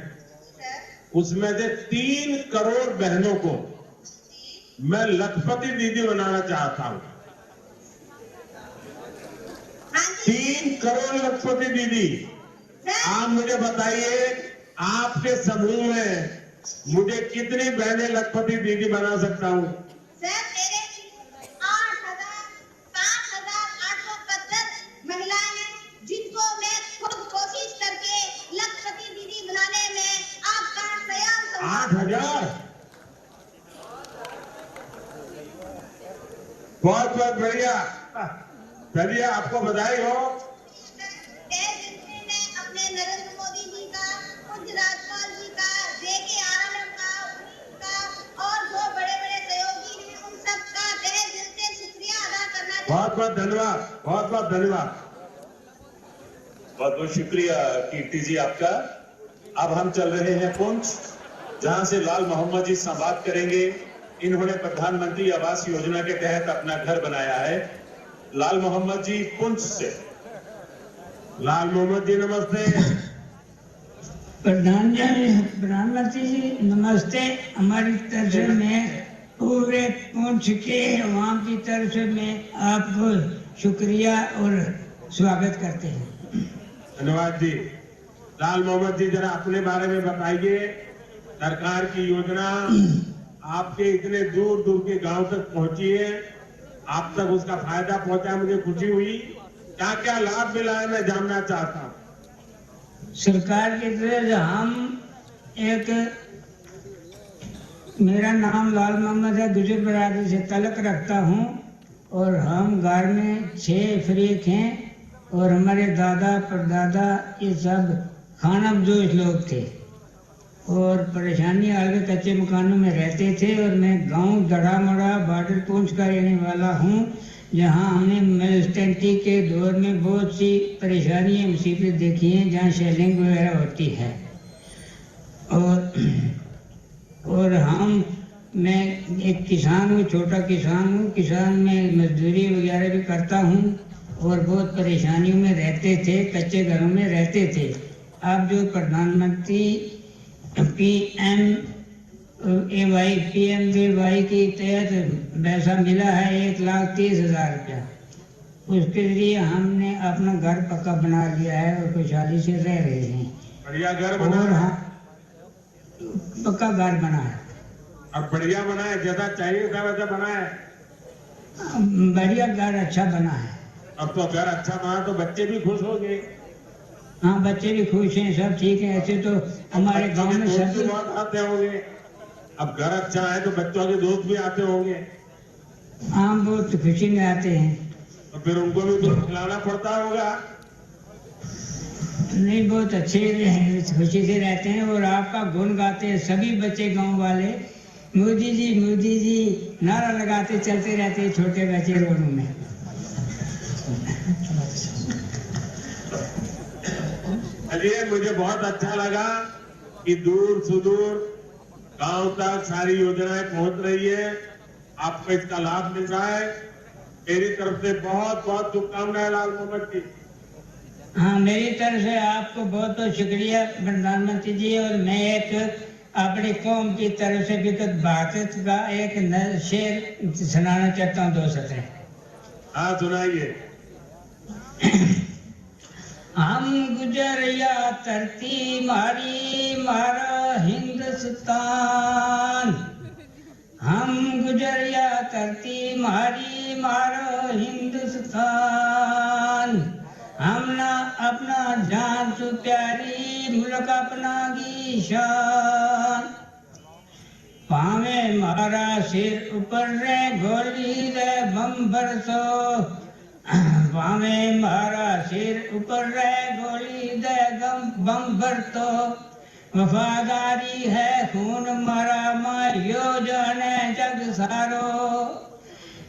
Speaker 5: उसमें से 3 करोड़ बहनों को मैं लखपति दीदी बनाना चाहता हूं। 3 करोड़ लखपति दीदी। आप मुझे बताइए, आपके समूह में मुझे कितनी बहनें लखपति दीदी बना सकता हूं?
Speaker 6: सर, मेरे 7,875 महिलाएं हैं, जिनको मैं खुद कोशिश करके लखपति दीदी बनाने में आपका सहयोग
Speaker 5: 8,000। बहुत बहुत बढ़िया। चलिए, आपको बधाई हो।
Speaker 6: ने अपने नरेंद्र मोदी जी का
Speaker 5: बहुत बहुत धन्यवाद, बहुत बहुत धन्यवाद।
Speaker 2: बहुत बहुत शुक्रिया कीर्ति जी आपका। अब हम चल रहे हैं पुंछ, जहां से लाल मोहम्मद जी संवाद करेंगे। इन्होंने प्रधानमंत्री आवास योजना के तहत अपना घर बनाया है। लाल मोहम्मद जी पुंछ से।
Speaker 5: लाल मोहम्मद जी नमस्ते।
Speaker 7: प्रधानमंत्री जी नमस्ते। हमारी तरफ से मैं पूरे पुंछ के अवाम की तरफ से मैं आपको शुक्रिया और स्वागत करते हैं।
Speaker 5: धन्यवाद जी। लाल मोहम्मद जी जरा अपने बारे में बताइए। सरकार की योजना आपके इतने दूर दूर के गांव तक पहुंची है, आप तक उसका फायदा पहुंचा, मुझे खुशी हुई। क्या क्या लाभ मिला है मैं जानना चाहता हूँ।
Speaker 7: सरकार की तरफ से हम एक, मेरा नाम लाल मोहम्मद है, गुजर बरादरी से तलक रखता हूँ और हम घर में 6 फरीक हैं और हमारे दादा परदादा ये सब खानाबदोश लोग थे और परेशानी आगे कच्चे मकानों में रहते थे। और मैं गांव दड़ा मड़ा बॉर्डर पुंछ का रहने वाला हूँ, जहाँ हमने मिलिटेंट्री के दौर में बहुत सी परेशानियाँ मुसीबतें देखी हैं, जहाँ शेलिंग वगैरह होती है। और मैं एक किसान हूँ, छोटा किसान हूँ। किसान में मजदूरी वगैरह भी करता हूँ और बहुत परेशानियों में रहते थे, कच्चे घरों में रहते थे। अब जो प्रधानमंत्री PMVY के तहत पैसा मिला है 1,30,000 रुपया, उसके जरिए हमने अपना घर पक्का बना लिया है और खुशहाली से रह रहे हैं।
Speaker 5: बढ़िया घर बना
Speaker 7: और
Speaker 5: है।
Speaker 7: पक्का घर बना है।
Speaker 5: अब बढ़िया बना है, जैसा चाहिए था वैसा बना है।
Speaker 7: बढ़िया घर अच्छा बना है।
Speaker 5: अब तो घर अच्छा बना तो बच्चे भी खुश हो गए।
Speaker 7: हाँ, बच्चे भी खुश हैं, सब ठीक है। ऐसे तो हमारे गांव में
Speaker 5: दोस्त
Speaker 7: सब
Speaker 5: भी बहुत आते होंगे। अब घर अच्छा है तो बच्चों के दोस्त भी आते होंगे।
Speaker 7: हाँ, बहुत खुशी में आते हैं।
Speaker 5: तो फिर उनको भी कुछ खिलाना पड़ता होगा।
Speaker 7: नहीं, बहुत अच्छे खुशी से रहते हैं और आपका गुण गाते हैं सभी बच्चे गांव वाले। मोदी जी नारा लगाते चलते रहते हैं छोटे बच्चे रोडों में।
Speaker 5: चलिए, मुझे बहुत अच्छा लगा कि दूर सुदूर गांव तक सारी योजनाएं पहुंच रही है, आपको इसका लाभ मिल रहा है। मेरी तरफ से बहुत बहुत शुभकामनाएं लाल मोहम्मद जी।
Speaker 7: हाँ, मेरी तरफ से आपको बहुत बहुत शुक्रिया प्रधानमंत्री जी। और मैं एक अपनी कौम की तरफ से विकसित भारत का एक शेर सुनाना चाहता हूँ, 2 सत्र।
Speaker 5: हाँ, सुनाइए।
Speaker 7: हम गुजरिया धरती मारी मारा हिंदुस्तान, हम गुजरिया धरती मारी मारो हिंदुस्तान, हमना अपना जान सु प्यारी मुल्क अपना की शान, पावे मारा सिर ऊपर रे गोली रे बम बरसो, पावे मारा सिर ऊपर रे गोली दे बम बरतो, वफादारी है खून मारा मारियो जाने जग सारो,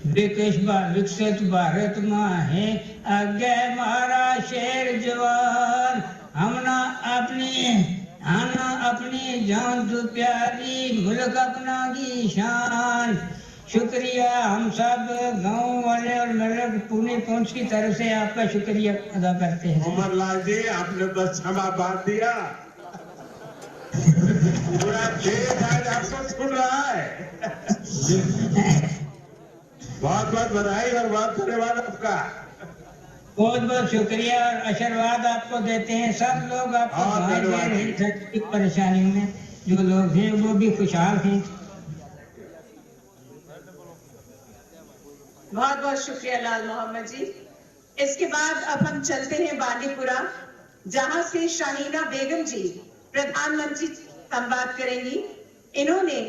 Speaker 7: विकसित भारत माँ है आगे मारा शेर जवान, हमना अपनी जान तू प्यारी मुल्क अपना की शान। शुक्रिया, हम सब गांव वाले और मेरे पुणे पुंछ की तरफ से आपका शुक्रिया अदा करते हैं।
Speaker 5: मोहम्मद लाल जी, आपने तो क्षमा बात दिया। पूरा देश आज आपको सुन रहा है। बहुत बहुत बधाई और बहुत धन्यवाद आपका।
Speaker 7: बहुत बहुत शुक्रिया और आशीर्वाद आपको देते हैं। सब लोग आपको भाई दे रहे हैं परेशानियों में, जो लोग हैं वो भी खुशहाल हैं।
Speaker 3: बहुत बहुत शुक्रिया लाल मोहम्मद जी। इसके बाद अब हम चलते हैं बांडीपुरा, जहां से शाहीना बेगम जी प्रधानमंत्री संवाद करेंगी। इन्होंने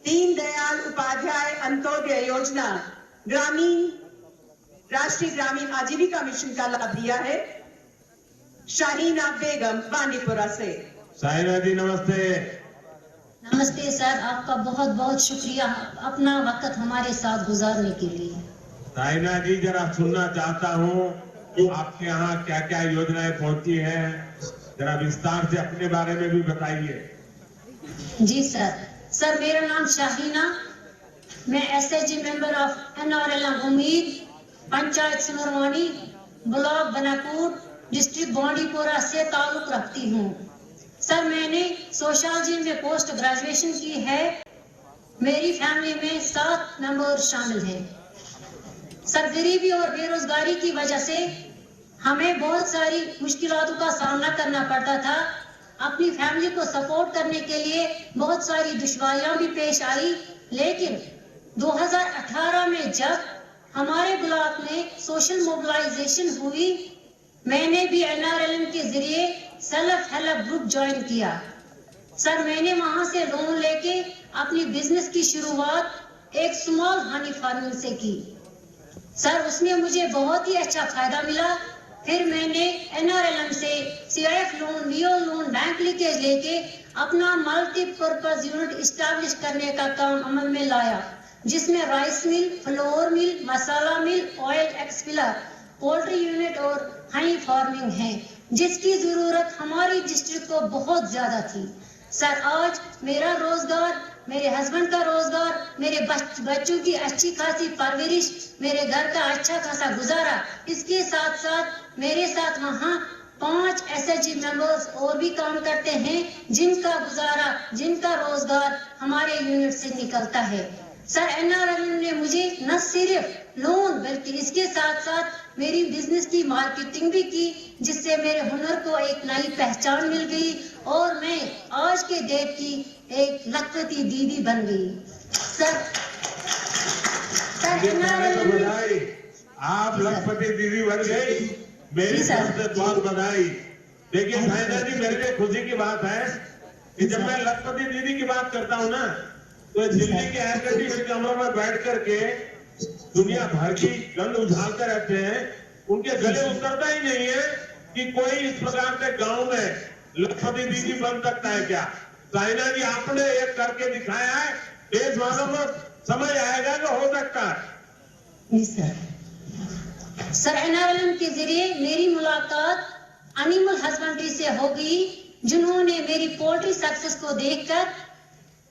Speaker 3: दीनदयाल उपाध्याय अंत्योदय योजना राष्ट्रीय ग्रामीण आजीविका मिशन का लाभ लिया है। शाहीना बेगम बांडीपुरा से।
Speaker 5: शाहीना जी नमस्ते।
Speaker 8: नमस्ते सर, आपका बहुत बहुत शुक्रिया अपना वक्त हमारे साथ गुजारने के लिए।
Speaker 5: साइना जी, जरा सुनना चाहता हूँ आपके यहाँ क्या क्या योजनाएं पहुंची हैं, जरा विस्तार से अपने बारे में भी बताइए।
Speaker 8: जी सर, मेरा नाम शाहीना, मैं एसएचजी मेंबर ऑफ एनआरएलएम उम्मीद, पंचायत सिमरवानी, ब्लॉक बनापुर, डिस्ट्रिक्ट बांडीपोरा से ताल्लुक रखती हूँ। सर, मैंने सोशियोलॉजी में पोस्ट ग्रेजुएशन की है। मेरी फैमिली में 7 मेंबर शामिल हैं। सर, गरीबी और बेरोजगारी की वजह से हमें बहुत सारी मुश्किलातों का सामना करना पड़ता था। अपनी फैमिली को सपोर्ट करने के लिए बहुत सारी दुश्वारियां भी पेश आई, लेकिन 2018 में जब हमारे ब्लॉक में सोशल मोबिलाइजेशन हुई, मैंने भी एनआरएलएम के जरिए सेल्फ हेल्प ग्रुप ज्वाइन किया। सर, मैंने वहां से लोन लेके अपनी बिजनेस की शुरुआत एक स्मॉल हनी फार्मिंग से की। सर, उसमें मुझे बहुत ही अच्छा फायदा मिला। फिर मैंने एनआरएलएम से CIF loan, VO loan, bank linkage लेके अपना मल्टीपर्पज यूनिट इस्टेब्लिश करने का काम अमल में लाया, जिसमें राइस मिल, फ्लोर मिल, मसाला मिल, ऑयल एक्सफिलर, पोल्ट्री यूनिट और हनी फार्मिंग है, जिसकी जरूरत हमारी डिस्ट्रिक्ट को बहुत ज्यादा थी। सर, आज मेरा रोजगार, मेरे हस्बैंड का रोजगार, मेरे बच्चों की अच्छी खासी परवरिश, मेरे घर का अच्छा खासा गुजारा, इसके साथ साथ मेरे साथ वहाँ 5 एसएचजी मेंबर्स और भी काम करते हैं, जिनका गुजारा, जिनका रोजगार हमारे यूनिट से निकलता है। सर, एनआरएलएम ने मुझे न सिर्फ लोन बल्कि इसके साथ साथ मेरी बिजनेस की मार्केटिंग भी की, जिससे मेरे हुनर को एक नई पहचान मिल गई और मैं आज के डेट की एक लखपति दीदी बन गई। सर,
Speaker 5: बधाई, आप लखपति दीदी बन गई, मेरी तरफ से बहुत बधाई। देखिए साइना जी, मेरे लिए खुशी की बात है कि जब मैं लखपति दीदी की बात करता हूँ ना, तो दिल्ली के एयर कंडीशन कमरों में बैठ करके दुनिया भर की गंध उछालते रहते हैं, उनके गले उतरता ही नहीं है कि कोई इस प्रकार के गांव में लखपति दीदी बन सकता है क्या। साइना जी, आपने एक करके दिखाया है, देश वालों को समझ आएगा कि हो सकता है।
Speaker 8: सर, एनआरएलएम के जरिए मेरी मुलाकात एनिमल हस्बेंड्री से हो गई, जिन्होंने मेरी पोल्ट्री सक्सेस को देखकर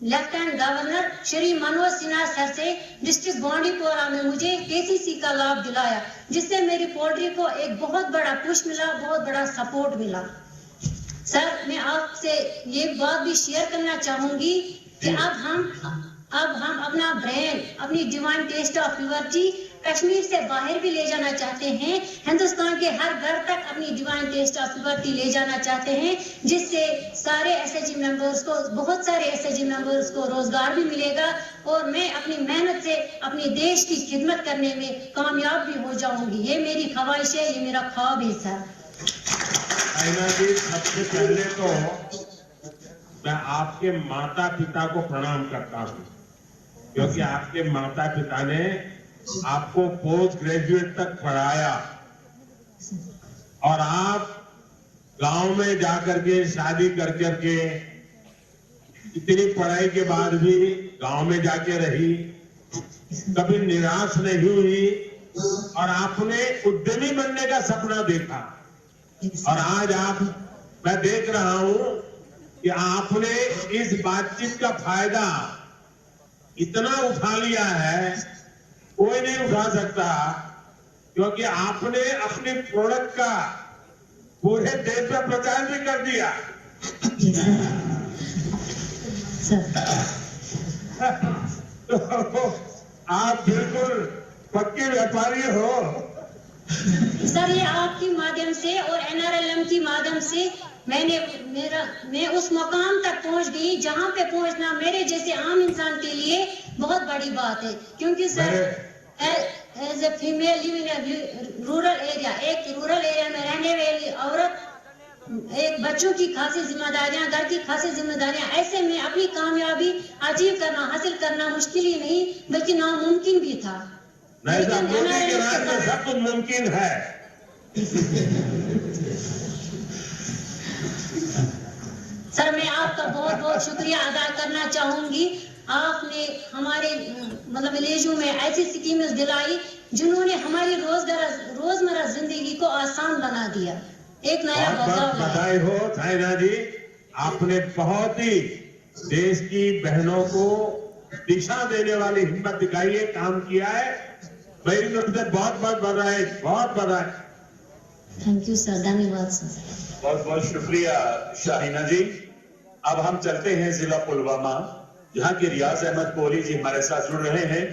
Speaker 8: lieutenant governor Shri Manoj Sinha sir से डिस्ट्रिक्ट बांडीपोरा में मुझे केसीसी का लाभ दिलाया, जिससे मेरी पोल्ट्री को एक बहुत बड़ा पुश मिला, बहुत बड़ा सपोर्ट मिला। सर, मैं आपसे ये बात भी शेयर करना चाहूंगी कि अब हम अपना ब्रांड, अपनी divine taste of purity Kashmir से बाहर भी ले जाना चाहते हैं, हिंदुस्तान के हर घर तक अपनी डिवाइन टेस्ट ऑफ प्योरिटी ले जाना चाहते हैं, जिससे सारे एसएचजी मेंबर्स को, बहुत सारे एसएचजी मेंबर्स को रोजगार भी मिलेगा और मैं अपनी मेहनत से अपने देश की खिदमत करने में कामयाब भी हो जाऊंगी। ये मेरी ख्वाहिश है, ये मेरा ख्वाब है। सर
Speaker 5: साइना जी, सबसे पहले तो मैं आपके माता पिता को प्रणाम करता हूँ, क्योंकि आपके माता पिता ने आपको पोस्ट ग्रेजुएट तक पढ़ाया और आप गांव में जाकर के शादी कर करके इतनी पढ़ाई के बाद भी गांव में जाके रही, कभी निराश नहीं हुई और आपने उद्यमी बनने का सपना देखा। और आज मैं देख रहा हूं कि आपने इस बातचीत का फायदा इतना उठा लिया है, कोई नहीं उठा सकता, क्योंकि आपने अपने प्रोडक्ट का पूरे देश में प्रचार भी कर दिया। तो आप बिल्कुल पक्के व्यापारी हो।
Speaker 8: सर, ये आपके माध्यम से और एनआरएलएम की माध्यम से मैं उस मुकाम तक पहुंच गई जहां पे पहुंचना मेरे जैसे आम इंसान के लिए बहुत बड़ी बात है, क्योंकि sir as a female living in rural area, एक रूरल एरिया में रहने वाली औरत, एक बच्चों की खासी जिम्मेदारियां, घर की खासी जिम्मेदारियां, ऐसे में अपनी कामयाबी अचीव करना, हासिल करना मुश्किल ही नहीं बल्कि नामुमकिन भी था।
Speaker 5: लेकिन मोदी के राज में सब कुछ मुमकिन है।
Speaker 8: सर, मैं आपका बहुत बहुत शुक्रिया अदा करना चाहूंगी। आपने हमारे विलेजों में ऐसी स्कीमें दिलाई जिन्होंने हमारी रोजमर्रा जिंदगी को आसान बना दिया। एक नया
Speaker 5: बहुत
Speaker 8: बदलाव लाया।
Speaker 5: बधाई हो साइना जी, आपने बहुत ही देश की बहनों को दिशा देने वाली हिम्मत दिखाई है, काम किया है। मेरी तरफ से बहुत बहुत बधाई, बहुत बधाई।
Speaker 8: थैंक यू सर, धन्यवाद सर।
Speaker 2: बहुत बहुत शुक्रिया शाहीना जी। अब हम चलते हैं जिला पुलवामा, जहां के रियाज अहमद कोहली जी हमारे साथ जुड़ रहे हैं।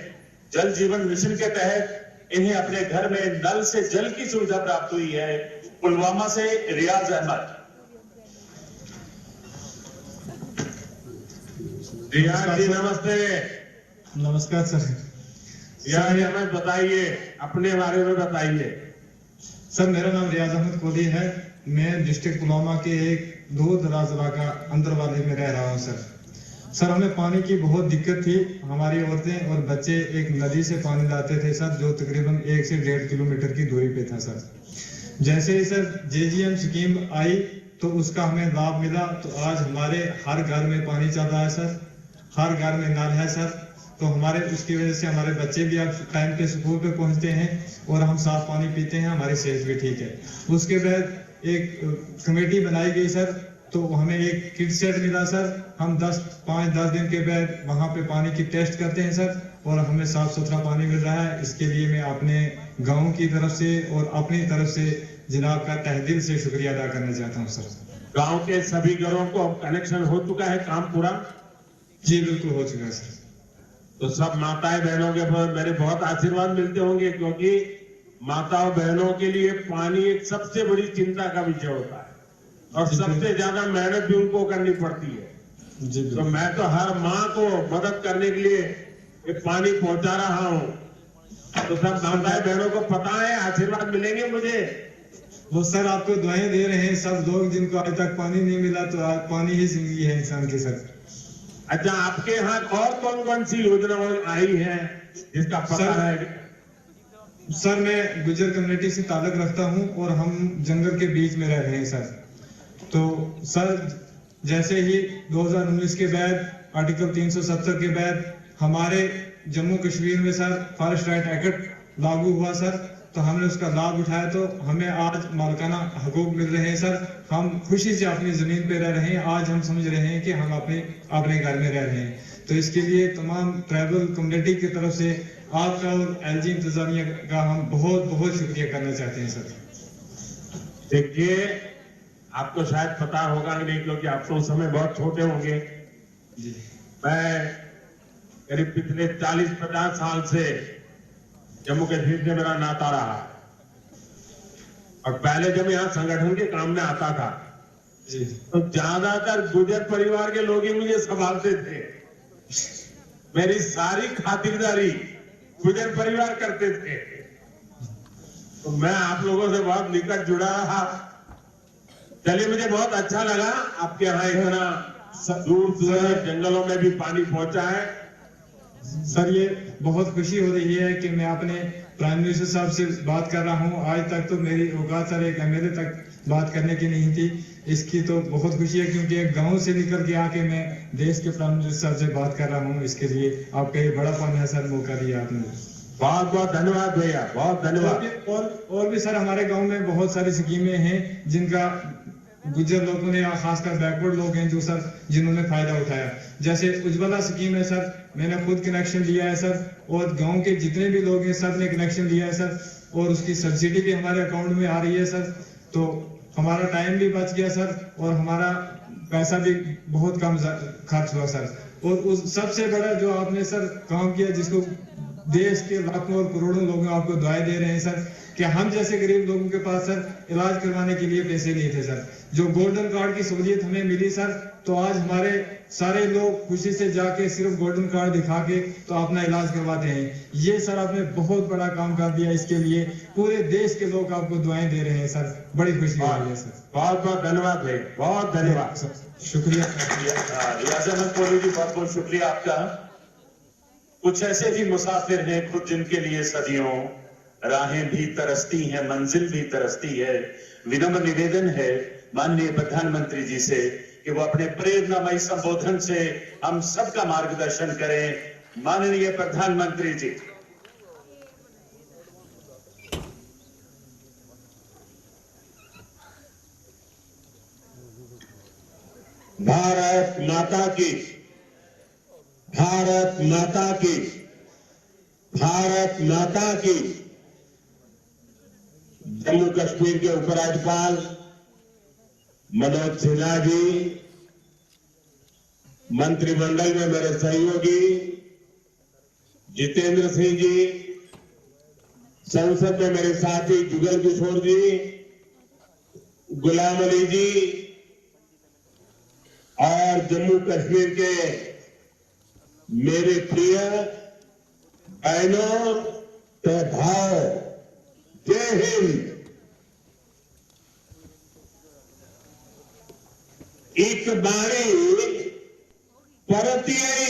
Speaker 2: जल जीवन मिशन के तहत इन्हें अपने घर में नल से जल की सुविधा प्राप्त हुई है। पुलवामा से रियाज अहमद।
Speaker 5: रियाज जी नमस्ते।
Speaker 9: नमस्कार सर।
Speaker 5: रियाज अहमद बताइए, अपने बारे में बताइए।
Speaker 9: सर मेरा नाम रियाज अहमद कोहली है। मैं डिस्ट्रिक्ट पुलवामा के एक दूर दराज इलाका अंदरवाली में रह रहा हूँ सर। हमें पानी की बहुत दिक्कत थी। हमारी औरतें और बच्चे एक नदी से पानी लाते थे सर, जो तकरीबन 1 से 1.5 किलोमीटर की दूरी पे था सर। जैसे ही सर JGM स्कीम आई तो उसका हमें लाभ मिला, तो आज हमारे हर घर में पानी चल रहा है सर, हर घर में नल है सर। तो हमारे उसकी वजह से हमारे बच्चे भी अब टाइम पे स्कूल पे पहुंचते हैं और हम साफ पानी पीते हैं, हमारी सेहत भी ठीक है। उसके बाद एक कमेटी बनाई गई सर, तो हमें एक किट सेट मिला सर। हम 5-10 दिन के बाद वहाँ पे पानी की टेस्ट करते हैं सर, और हमें साफ सुथरा पानी मिल रहा है। इसके लिए मैं अपने गाँव की तरफ से और अपनी तरफ से जनाब का तहे दिल से शुक्रिया अदा करना चाहता हूँ सर।
Speaker 5: गांव के सभी घरों को अब कनेक्शन हो चुका है, काम पूरा?
Speaker 9: जी बिल्कुल हो चुका है सर।
Speaker 5: तो सब माताएं बहनों के मेरे बहुत आशीर्वाद मिलते होंगे, क्योंकि माताओं बहनों के लिए पानी एक सबसे बड़ी चिंता का विषय होता है और सबसे ज्यादा मेहनत भी उनको करनी पड़ती है।
Speaker 9: जी
Speaker 5: तो मैं तो हर माँ को मदद करने के लिए ये पानी पहुंचा रहा हूँ। तो सब माताएं बहनों को पता है, आशीर्वाद मिलेंगे मुझे।
Speaker 9: वो सर आपको दुआएं दे रहे हैं सब लोग, जिनको आज तक पानी नहीं मिला, तो आज पानी ही जिंदगी है इंसान की सर।
Speaker 5: अच्छा, आपके यहाँ और कौन कौन सी योजनाएं आई हैं जिसका पता है?
Speaker 9: सर मैं गुजर कम्युनिटी से ताल्लुक रखता हूं और हम जंगल के बीच में रह रहे हैं सर। तो सर जैसे ही 2019 के बाद आर्टिकल 370 के बाद हमारे जम्मू कश्मीर में सर फॉरेस्ट राइट एक्ट लागू हुआ सर, तो हमने उसका लाभ उठाया, तो हमें आज मालिकाना हकूक मिल रहे हैं सर। हम खुशी से अपनी जमीन पे रह रहे हैं। आज हम समझ रहे हैं कि हम अपने घर में रह रहे हैं। तो इसके लिए तमाम ट्राइबल कम्युनिटी की तरफ से आपका और LG इंतजामिया का हम बहुत बहुत शुक्रिया करना चाहते हैं सर।
Speaker 5: देखिए, आपको शायद पता होगा कि नहीं, क्योंकि आप तो उस समय बहुत छोटे होंगे।
Speaker 9: जी।
Speaker 5: मैं करीब पिछले 40-50 साल से जम्मू कश्मीर से मेरा नाता रहा, और पहले जब यहाँ संगठन के काम में आता था
Speaker 9: जी,
Speaker 5: तो ज्यादातर गुजर परिवार के लोग ही मुझे संभालते थे। मेरी सारी खातिरदारी गुजर परिवार करते थे। तो मैं आप लोगों से बहुत निकट जुड़ा रहा। चलिए, मुझे बहुत अच्छा लगा आपके यहाँ इतना दूर दूर जंगलों में भी पानी पहुंचा है।
Speaker 9: सर ये बहुत खुशी हो रही है कि मैं अपने प्राइम मिनिस्टर साहब से बात कर रहा हूं। आज तक तो मेरी औकात सर एक MLA तक बात करने की नहीं थी। इसकी तो बहुत खुशी है, क्योंकि एक गांव से निकल के आके मैं देश के प्राइम मिनिस्टर साहब से बात कर रहा हूं। इसके लिए आपका ये बड़ा पानी सर मौका दिया आपने।
Speaker 5: बहुत बहुत धन्यवाद भैया, बहुत धन्यवाद।
Speaker 9: और भी सर हमारे गाँव में बहुत सारी स्कीमें हैं जिनका गुजर लोगों ने या खासकर बैकवर्ड लोग हैं जो सर जिन्होंने फायदा उठाया। जैसे उज्ज्वला स्कीम है सर, मैंने खुद कनेक्शन लिया है सर, और गांव के जितने भी लोग हैं सब ने कनेक्शन लिया है सर, और उसकी सब्सिडी भी हमारे अकाउंट में आ रही है सर। तो हमारा टाइम भी बच गया सर, और हमारा पैसा भी बहुत कम खर्च हुआ सर। और उस सबसे बड़ा जो आपने सर काम किया, जिसको देश के लाखों और करोड़ों लोग आपको दुआएं दे रहे हैं सर, कि हम जैसे गरीब लोगों के पास सर इलाज करवाने के लिए पैसे नहीं थे सर। जो गोल्डन कार्ड की सहूलियत हमें मिली सर, तो आज हमारे सारे लोग खुशी से जाके सिर्फ गोल्डन कार्ड दिखा के तो अपना इलाज करवाते हैं। ये सर आपने बहुत बड़ा काम कर दिया। इसके लिए पूरे देश के लोग आपको दुआएं दे रहे हैं सर। बड़ी खुशी हो रही है सर।
Speaker 5: बहुत बहुत धन्यवाद भाई, बहुत धन्यवाद सर।
Speaker 9: शुक्रिया।
Speaker 2: रियाज अहमद कोहली जी, बहुत बहुत शुक्रिया आपका। कुछ ऐसे भी मुसाफिर हैं खुद जिनके लिए सदियों राहें भी तरसती हैं, मंजिल भी तरसती है। विनम्र निवेदन है माननीय प्रधानमंत्री जी से कि वो अपने प्रेरणामयी संबोधन से हम सबका मार्गदर्शन करें। माननीय प्रधानमंत्री जी।
Speaker 5: भारत माता की, भारत माता की, भारत माता की। जम्मू कश्मीर के उपराज्यपाल मनोज सिन्हा जी, मंत्रिमंडल में मेरे सहयोगी जितेंद्र सिंह जी, संसद में मेरे साथी जुगल किशोर जी, गुलाम अली जी और जम्मू कश्मीर के मेरे प्रिय बहनों तथा भाव, जय हिंद। एक बारी परतिए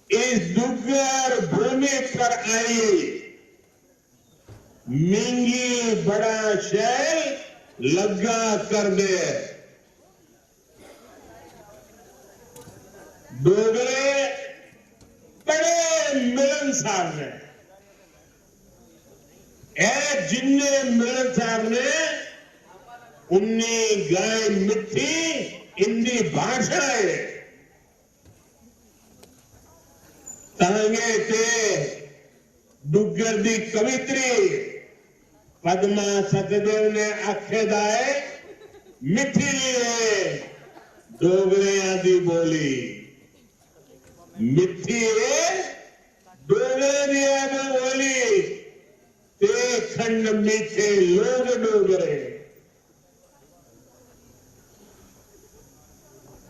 Speaker 5: इस दुर्गर भूमि पर आई, मिंगी बड़ा शैल लगा कर दे। डोगरे बड़े मिलनसार ने, जिन्ने मिलनसार ने उन्नी गाय मिठी हिंदी भाषा है तांगे ते डुग्गर दी कवित्री पद्मा सतदेव ने आखेदाए मिठी है डोगरिया दी बोली, मिठी है डोगरिया दी बोली ते खंड मीठे लोग डोगरे।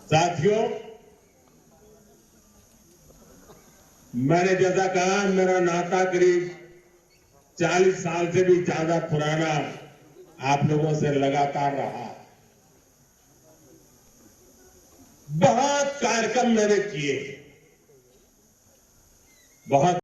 Speaker 5: साथियों, मैंने जैसा कहा मेरा नाता करीब 40 साल से भी ज्यादा पुराना आप लोगों से लगातार रहा। बहुत कार्यक्रम मैंने किए, बहुत